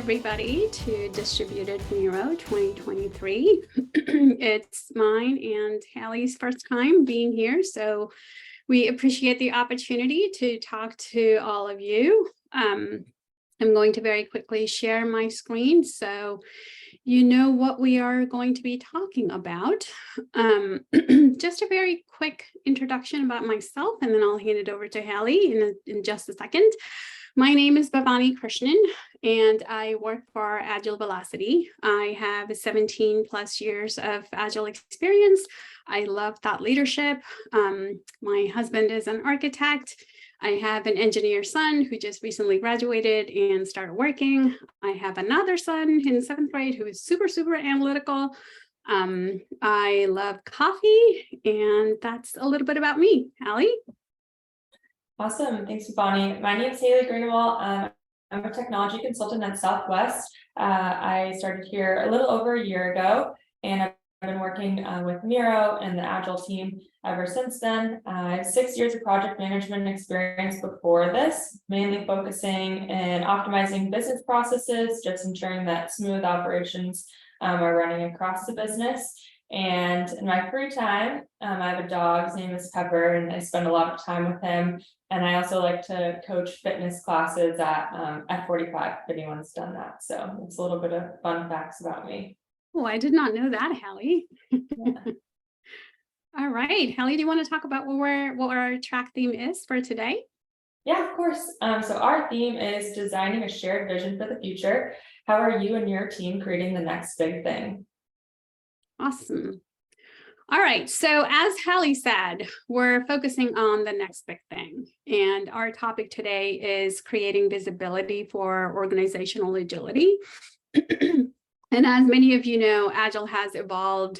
everybody to Distributed Miro 2023. It's mine and Hallie's first time being here, so we appreciate the opportunity to talk to all of you. I'm going to very quickly share my screen so you know what we are going to be talking about. Just a very quick introduction about myself, and then I'll hand it over to Hallie in just a second. My name is Bhavani Krishnan, and I work for Agile Velocity. I have 17 plus years of Agile experience. I love thought leadership. My husband is an architect. I have an engineer son who just recently graduated and started working. I have another son in 7th grade who is super analytical. I love coffee, and that's a little bit about me. Hallie? Awesome. Thanks, Bhavani. My name is Hallie Greenwald. I'm a technology consultant at Southwest. I started here a little over a year ago, and I've been working with Miro and the Agile team ever since then. I have 6 years of project management experience before this, mainly focusing and optimizing business processes, just ensuring that smooth operations are running across the business. And in my free time, I have a dog. His name is Pepper, and I spend a lot of time with him. And I also like to coach fitness classes at F45, if anyone's done that. So it's a little bit of fun facts about me. Oh, I did not know that, Hallie. Yeah. All right, Hallie, do you want to talk about what our track theme is for today? Yeah, of course. So our theme is designing a shared vision for the future. How are you and your team creating the next big thing? Awesome. All right, so as Hallie said, we're focusing on the next big thing. And our topic today is creating visibility for organizational agility. And as many of you know, Agile has evolved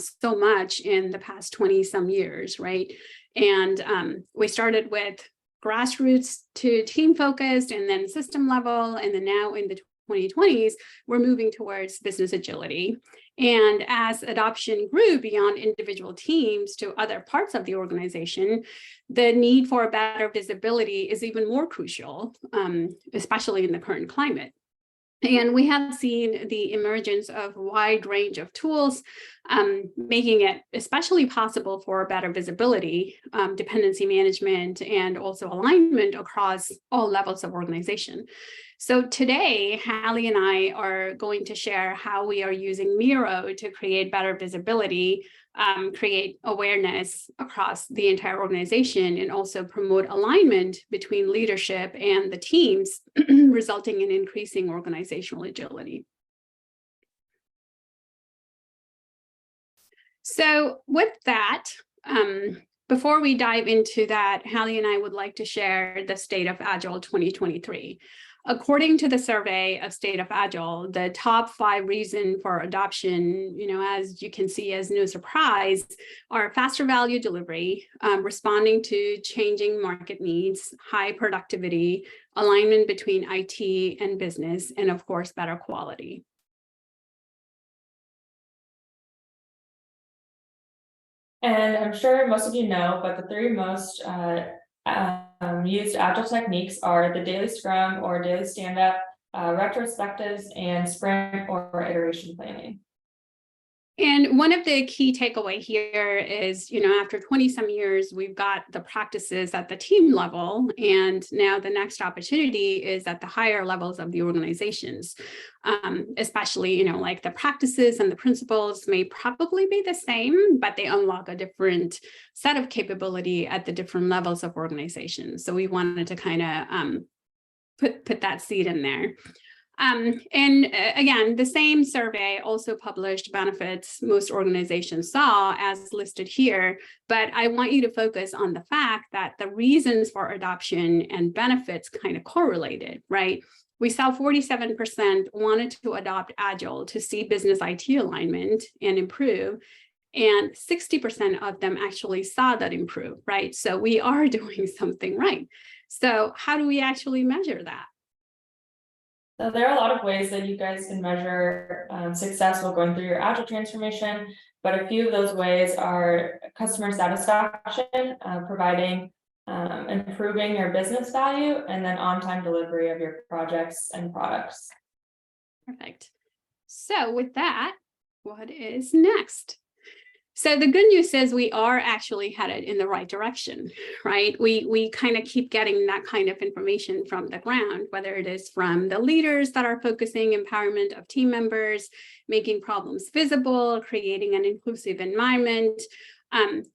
so much in the past 20 some years, right? And we started with grassroots to team focused, and then system level, and then now in the 2020s, we're moving towards business agility. And as adoption grew beyond individual teams to other parts of the organization, the need for better visibility is even more crucial, especially in the current climate. And we have seen the emergence of a wide range of tools, making it especially possible for better visibility, dependency management, and also alignment across all levels of organization. So today, Hallie and I are going to share how we are using Miro to create better visibility, create awareness across the entire organization, and also promote alignment between leadership and the teams, resulting in increasing organizational agility. So with that, before we dive into that, Hallie and I would like to share the State of Agile 2023. According to the survey of State of Agile, the top 5 reasons for adoption, as you can see as no surprise, are faster value delivery, responding to changing market needs, high productivity, alignment between IT and business, and of course, better quality. And I'm sure most of you know, but the 3 most used Agile techniques are the daily scrum or daily stand-up, retrospectives, and sprint or iteration planning. And one of the key takeaway here is, after 20 some years, we've got the practices at the team level, and now the next opportunity is at the higher levels of the organizations, especially, like the practices and the principles may probably be the same, but they unlock a different set of capability at the different levels of organizations. So we wanted to kind of put that seed in there. And again, the same survey also published benefits most organizations saw as listed here, but I want you to focus on the fact that the reasons for adoption and benefits kind of correlated, right? We saw 47% wanted to adopt Agile to see business IT alignment and improve, and 60% of them actually saw that improve, right? So we are doing something right. So how do we actually measure that? So there are a lot of ways that you guys can measure success while going through your Agile transformation, but a few of those ways are customer satisfaction, providing improving your business value, and then on-time delivery of your projects and products. Perfect. So with that, what is next? So the good news is we are actually headed in the right direction, right? We kind of keep getting that kind of information from the ground, whether it is from the leaders that are focusing empowerment of team members, making problems visible, creating an inclusive environment.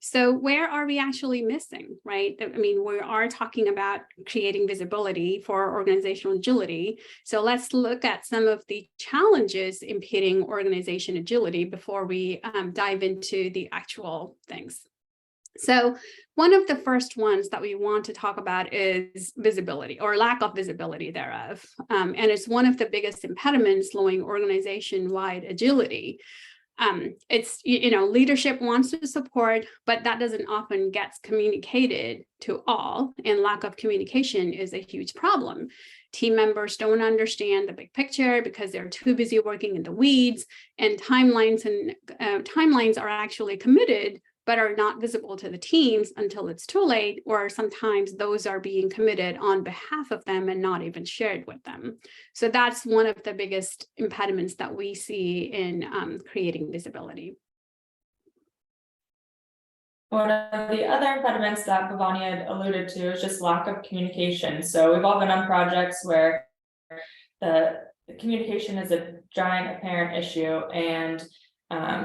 So where are we actually missing, right? I mean, we are talking about creating visibility for organizational agility. So let's look at some of the challenges impeding organization agility before we dive into the actual things. So one of the first ones that we want to talk about is visibility or lack of visibility thereof. And it's one of the biggest impediments slowing organization-wide agility. It's, leadership wants to support, but that doesn't often get communicated to all, and lack of communication is a huge problem. Team members don't understand the big picture because they're too busy working in the weeds, and timelines are actually committed but are not visible to the teams until it's too late, or sometimes those are being committed on behalf of them and not even shared with them. So that's one of the biggest impediments that we see in creating visibility. One of the other impediments that Bhavani had alluded to is just lack of communication. So we've all been on projects where the communication is a giant apparent issue, and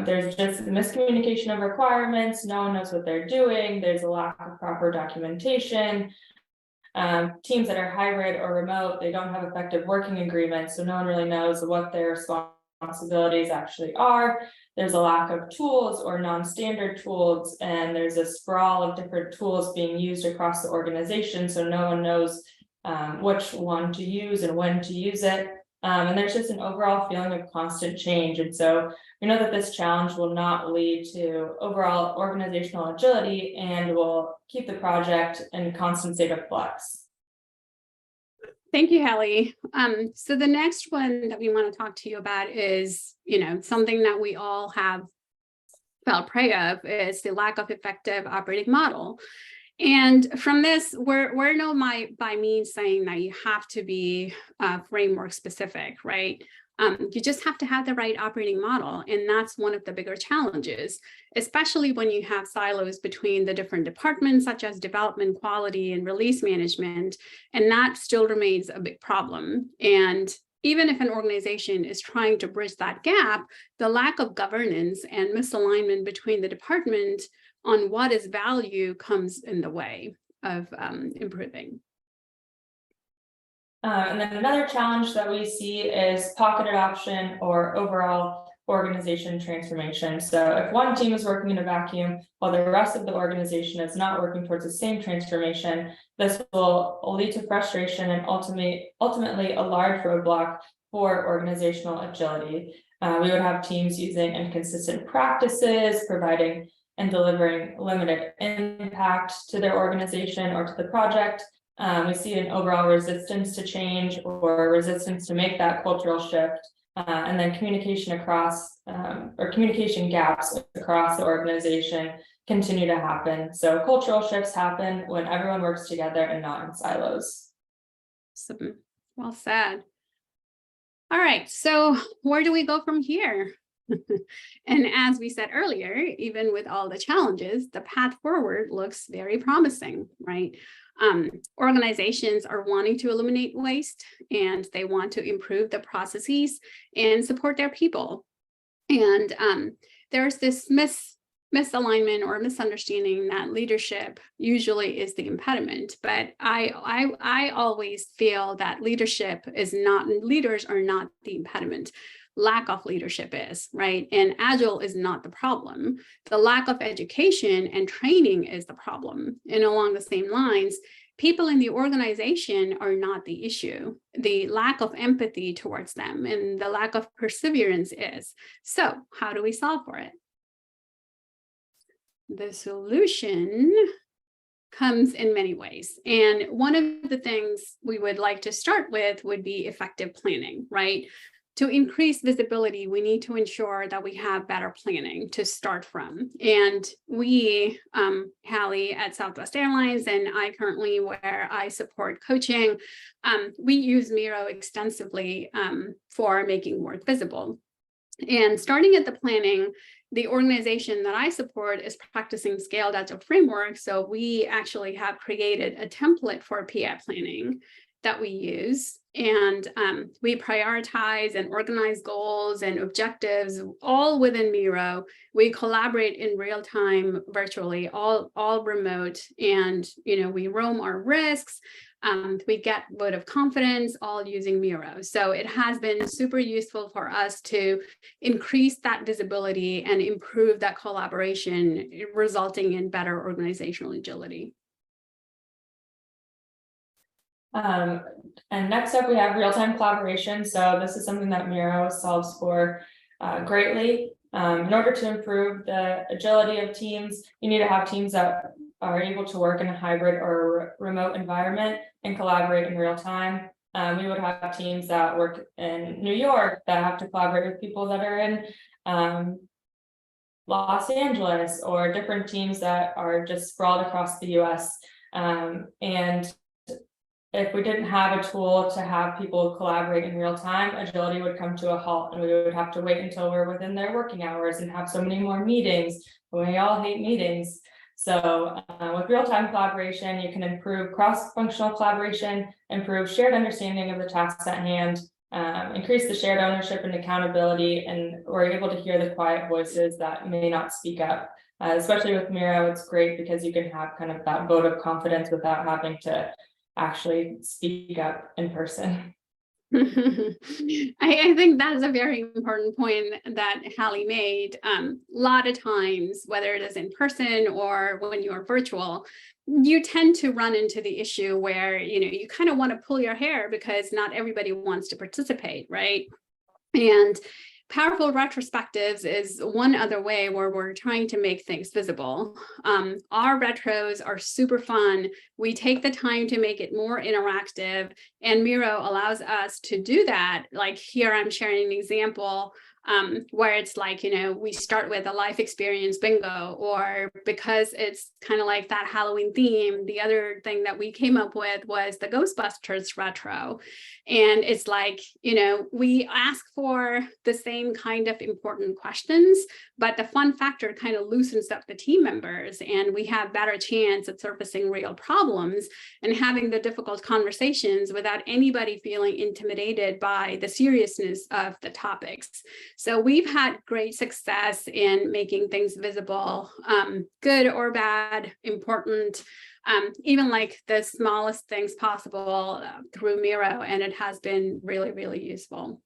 there's just miscommunication of requirements. No one knows what they're doing. There's a lack of proper documentation. Teams that are hybrid or remote, they don't have effective working agreements, so no one really knows what their responsibilities actually are. There's a lack of tools or non-standard tools, and there's a sprawl of different tools being used across the organization, so no one knows which one to use and when to use it. And there's just an overall feeling of constant change. And so we know that this challenge will not lead to overall organizational agility and will keep the project in constant state of flux. Thank you, Hallie. So the next one that we want to talk to you about is, something that we all have felt prey of, is the lack of effective operating model. And from this, we're no by means saying that you have to be framework specific, right? You just have to have the right operating model. And that's one of the bigger challenges, especially when you have silos between the different departments, such as development, quality, and release management. And that still remains a big problem. And even if an organization is trying to bridge that gap, the lack of governance and misalignment between the department on what is value comes in the way of improving. And then another challenge that we see is pocket adoption or overall organization transformation. So if one team is working in a vacuum while the rest of the organization is not working towards the same transformation, this will lead to frustration and ultimately a large roadblock for organizational agility. We would have teams using inconsistent practices, providing and delivering limited impact to their organization or to the project. We see an overall resistance to change or resistance to make that cultural shift, and then communication across or communication gaps across the organization continue to happen. So cultural shifts happen when everyone works together and not in silos. Awesome. Well said. All right, so where do we go from here? And as we said earlier, even with all the challenges, the path forward looks very promising, right? Organizations are wanting to eliminate waste, and they want to improve the processes and support their people. And there's this misalignment or misunderstanding that leadership usually is the impediment, but I always feel that leaders are not the impediment. Lack of leadership is, right? And agile is not the problem. The lack of education and training is the problem. And along the same lines, people in the organization are not the issue. The lack of empathy towards them and the lack of perseverance is. So how do we solve for it? The solution comes in many ways. And one of the things we would like to start with would be effective planning, right? to increase visibility, we need to ensure that we have better planning to start from. And we, Hallie at Southwest Airlines, and I currently where I support coaching, we use Miro extensively for making work visible. And starting at the planning, the organization that I support is practicing scaled agile framework. So we actually have created a template for PI planning that we use. And we prioritize and organize goals and objectives all within Miro. We collaborate in real time virtually, all remote. And, we roam our risks. We get vote of confidence all using Miro. So it has been super useful for us to increase that visibility and improve that collaboration, resulting in better organizational agility. And next up, we have real-time collaboration. So this is something that Miro solves for greatly. In order to improve the agility of teams, you need to have teams that are able to work in a hybrid or remote environment and collaborate in real time. We would have teams that work in New York that have to collaborate with people that are in Los Angeles, or different teams that are just sprawled across the US. And if we didn't have a tool to have people collaborate in real time, agility would come to a halt, and we would have to wait until we're within their working hours and have so many more meetings. We all hate meetings. So with real-time collaboration, you can improve cross-functional collaboration, improve shared understanding of the tasks at hand, increase the shared ownership and accountability, and we're able to hear the quiet voices that may not speak up. Especially with Miro, it's great because you can have kind of that vote of confidence without having to actually speak up in person. I think that's a very important point that Hallie made. A lot of times, whether it is in person or when you're virtual, you tend to run into the issue where, you kind of want to pull your hair because not everybody wants to participate, right? And powerful retrospectives is one other way where we're trying to make things visible. Our retros are super fun. We take the time to make it more interactive, and Miro allows us to do that. Like here, I'm sharing an example where it's like, we start with a life experience bingo, or because it's kind of like that Halloween theme, the other thing that we came up with was the Ghostbusters retro. And it's like, we ask for the same kind of important questions, but the fun factor kind of loosens up the team members, and we have better chance at surfacing real problems and having the difficult conversations without anybody feeling intimidated by the seriousness of the topics. So we've had great success in making things visible, good or bad, important, even like the smallest things possible through Miro, and it has been really, really useful.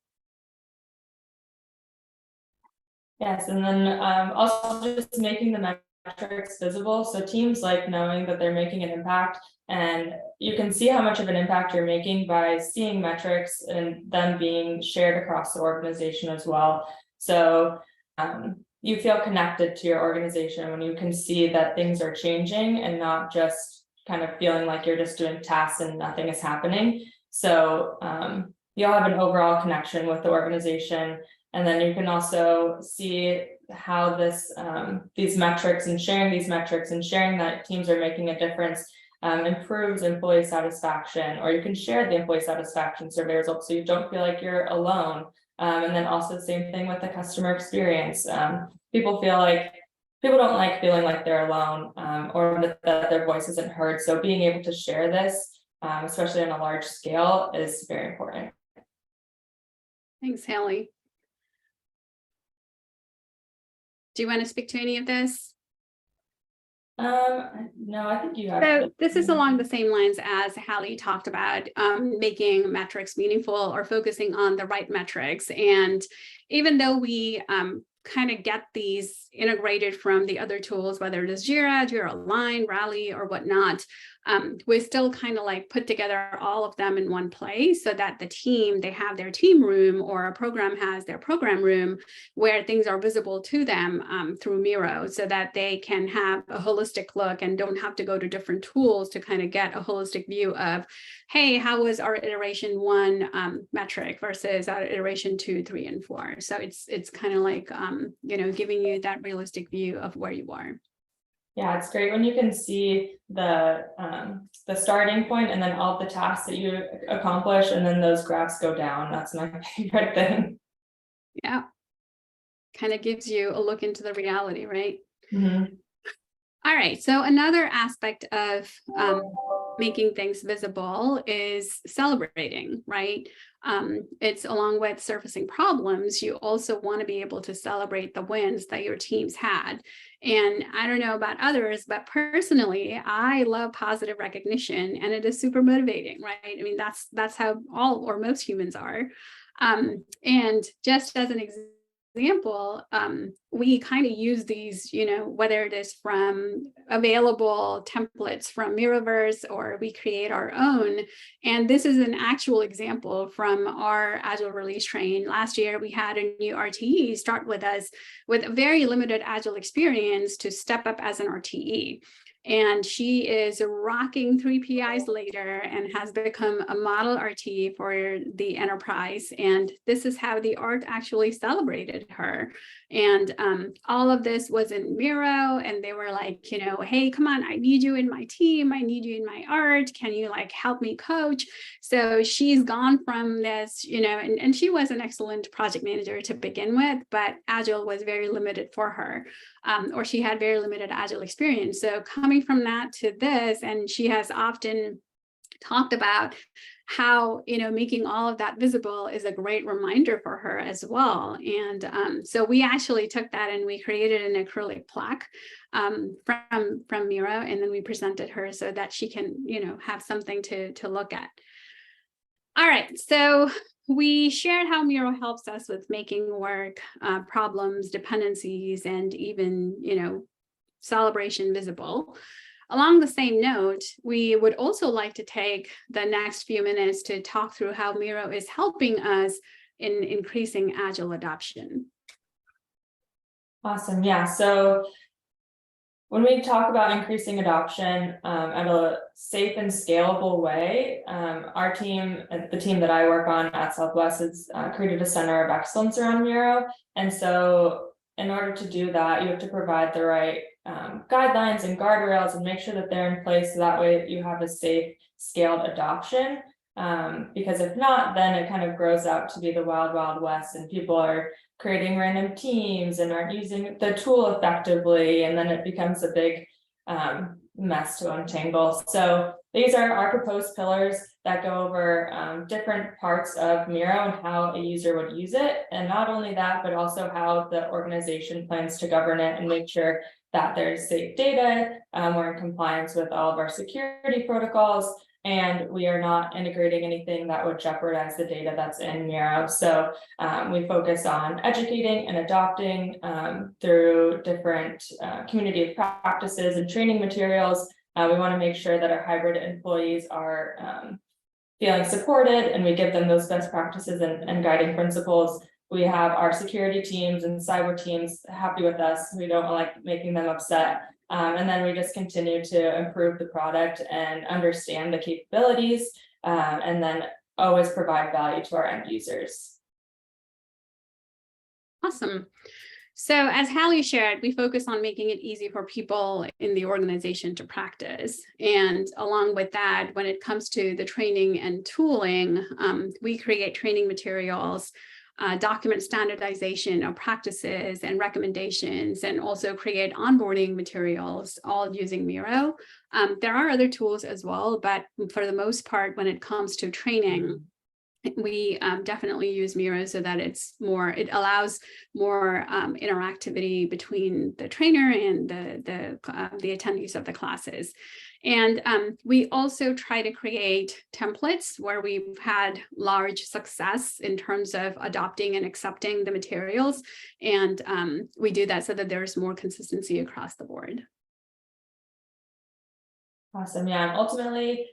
Yes, and then also just making the metrics visible. So teams like knowing that they're making an impact, and you can see how much of an impact you're making by seeing metrics and them being shared across the organization as well. So you feel connected to your organization when you can see that things are changing and not just kind of feeling like you're just doing tasks and nothing is happening. So you'll have an overall connection with the organization. And then you can also see how this these metrics and sharing that teams are making a difference improves employee satisfaction, or you can share the employee satisfaction survey results so you don't feel like you're alone. And then also the same thing with the customer experience. People don't like feeling like they're alone, or that their voice isn't heard. So being able to share this, especially on a large scale, is very important. Thanks, Hallie. Do you want to speak to any of this? No, I think you have. So this is along the same lines as Hallie talked about, making metrics meaningful or focusing on the right metrics. And even though we kind of get these integrated from the other tools, whether it is Jira, Jira Align, Rally, or whatnot, we still kind of like put together all of them in one place so that the team, they have their team room, or a program has their program room where things are visible to them through Miro, so that they can have a holistic look and don't have to go to different tools to kind of get a holistic view of, hey, how was our iteration 1 metric versus our iteration 2, 3, and 4. So it's kind of like, giving you that realistic view of where you are. Yeah, it's great when you can see the starting point and then all the tasks that you accomplish, and then those graphs go down. That's my favorite thing. Yeah. Kind of gives you a look into the reality, right? Mm-hmm. All right. So another aspect of making things visible is celebrating, right? It's along with surfacing problems, you also want to be able to celebrate the wins that your teams had. And I don't know about others, but personally, I love positive recognition, and it is super motivating, right? I mean, that's how all or most humans are. And just as an example, we kind of use these, whether it is from available templates from Miraverse, or we create our own. And this is an actual example from our Agile release train. Last year, we had a new RTE start with us with a very limited Agile experience to step up as an RTE. And she is rocking 3 PIs later and has become a model RT for the enterprise. And this is how the art actually celebrated her. And all of this was in Miro, and they were like, hey, come on, I need you in my team. I need you in my art. Can you like help me coach? So she's gone from this, and she was an excellent project manager to begin with, but Agile was very limited for her. Or she had very limited Agile experience. So coming from that to this, and she has often talked about how, making all of that visible is a great reminder for her as well. And so we actually took that and we created an acrylic plaque from Miro, and then we presented her so that she can, have something to look at. All right, so we shared how Miro helps us with making work, problems, dependencies, and even, celebration visible. Along the same note, we would also like to take the next few minutes to talk through how Miro is helping us in increasing Agile adoption. Awesome. Yeah. So when we talk about increasing adoption at a safe and scalable way, our team, the team that I work on at Southwest, has created a center of excellence around Miro. And so in order to do that, you have to provide the right guidelines and guardrails and make sure that they're in place, so that way you have a safe, scaled adoption. Because if not, then it kind of grows out to be the wild, wild west, and people are creating random teams and aren't using the tool effectively, and then it becomes a big mess to untangle. So these are our proposed pillars that go over different parts of Miro and how a user would use it. And not only that, but also how the organization plans to govern it and make sure that there's safe data, we're in compliance with all of our security protocols, and we are not integrating anything that would jeopardize the data that's in Miro. So we focus on educating and adopting through different community of practices and training materials. We want to make sure that our hybrid employees are feeling supported, and we give them those best practices and guiding principles. We have our security teams and cyber teams happy with us. We don't like making them upset. And then we just continue to improve the product and understand the capabilities, and then always provide value to our end users. Awesome. So as Hallie shared, we focus on making it easy for people in the organization to practice. And along with that, when it comes to the training and tooling, we create training materials, document standardization of practices and recommendations, and also create onboarding materials, all using Miro. There are other tools as well, but for the most part, when it comes to training, we definitely use Miro so that it allows more interactivity between the trainer and the attendees of the classes. And we also try to create templates where we've had large success in terms of adopting and accepting the materials. And we do that so that there's more consistency across the board. Awesome. Yeah. And ultimately,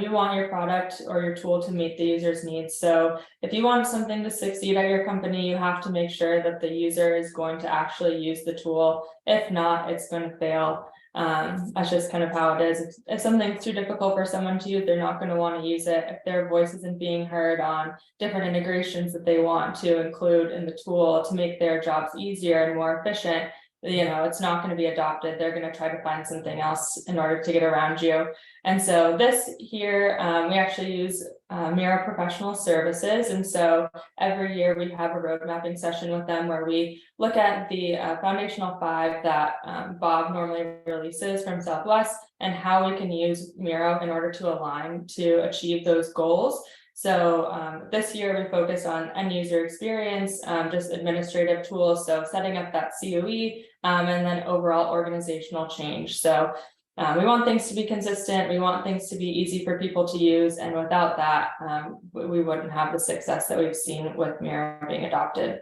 you want your product or your tool to meet the user's needs. So if you want something to succeed at your company, you have to make sure that the user is going to actually use the tool. If not, it's going to fail. That's just kind of how it is. If something's too difficult for someone to use, they're not going to want to use it. If their voice isn't being heard on different integrations that they want to include in the tool to make their jobs easier and more efficient, it's not going to be adopted. They're going to try to find something else in order to get around you. And so this here, we actually use Miro Professional Services. And so every year we have a road mapping session with them where we look at the foundational 5 that Bob normally releases from Southwest and how we can use Miro in order to align to achieve those goals. So this year we focus on end user experience, just administrative tools. So setting up that COE and then overall organizational change. So we want things to be consistent. We want things to be easy for people to use. And without that, we wouldn't have the success that we've seen with Miro being adopted.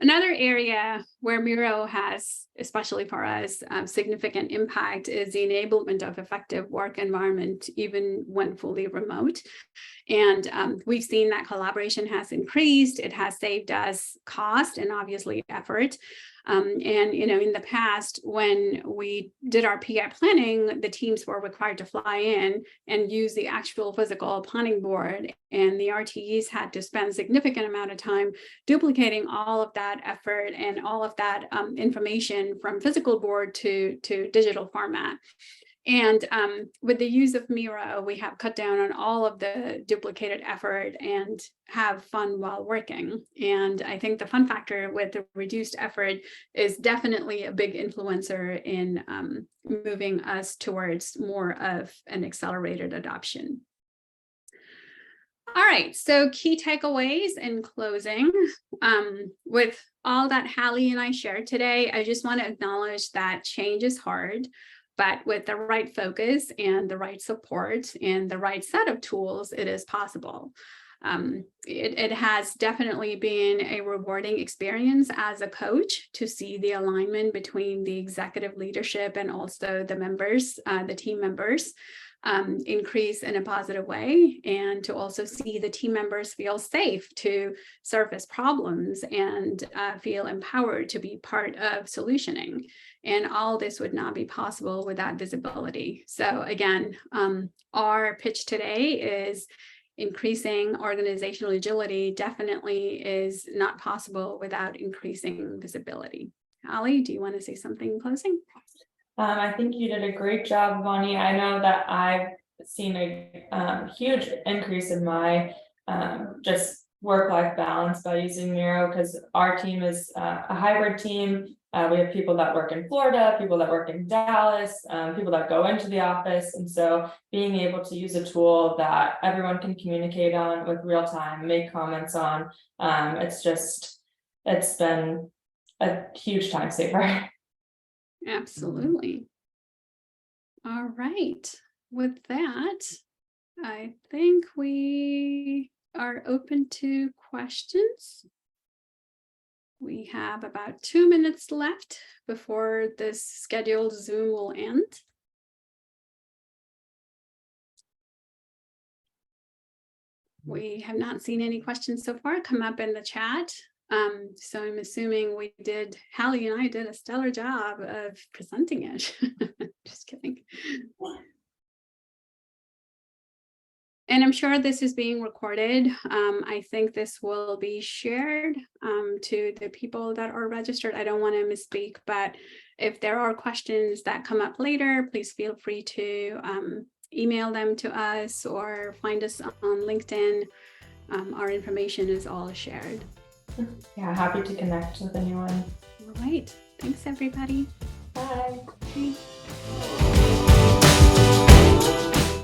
Another area where Miro has, especially for us, significant impact is the enablement of effective work environment, even when fully remote. And we've seen that collaboration has increased. It has saved us cost and obviously effort. And in the past, when we did our PI planning, the teams were required to fly in and use the actual physical planning board, and the RTEs had to spend a significant amount of time duplicating all of that effort and all of that information from physical board to digital format. And with the use of Miro, we have cut down on all of the duplicated effort and have fun while working. And I think the fun factor with the reduced effort is definitely a big influencer in moving us towards more of an accelerated adoption. All right, so key takeaways in closing. With all that Hallie and I shared today, I just want to acknowledge that change is hard. But with the right focus and the right support and the right set of tools, it is possible. It has definitely been a rewarding experience as a coach to see the alignment between the executive leadership and also the members, the team members, increase in a positive way, and to also see the team members feel safe to surface problems and feel empowered to be part of solutioning. And all this would not be possible without visibility. So again, our pitch today is increasing organizational agility definitely is not possible without increasing visibility. Hallie, do you want to say something in closing? I think you did a great job, Bonnie. I know that I've seen a huge increase in my just work-life balance by using Miro, because our team is a hybrid team. We have people that work in Florida, people that work in Dallas, people that go into the office. And so being able to use a tool that everyone can communicate on with real time, make comments on, it's been a huge time saver. Absolutely. All right. With that, I think we are open to questions. We have about 2 minutes left before this scheduled Zoom will end. We have not seen any questions so far come up in the chat. So I'm assuming Hallie and I did a stellar job of presenting it. Just kidding. And I'm sure this is being recorded. I think this will be shared to the people that are registered. I don't want to misspeak, but if there are questions that come up later, please feel free to email them to us or find us on LinkedIn. Our information is all shared. Yeah, happy to connect with anyone. All right. Thanks, everybody. Bye. Bye.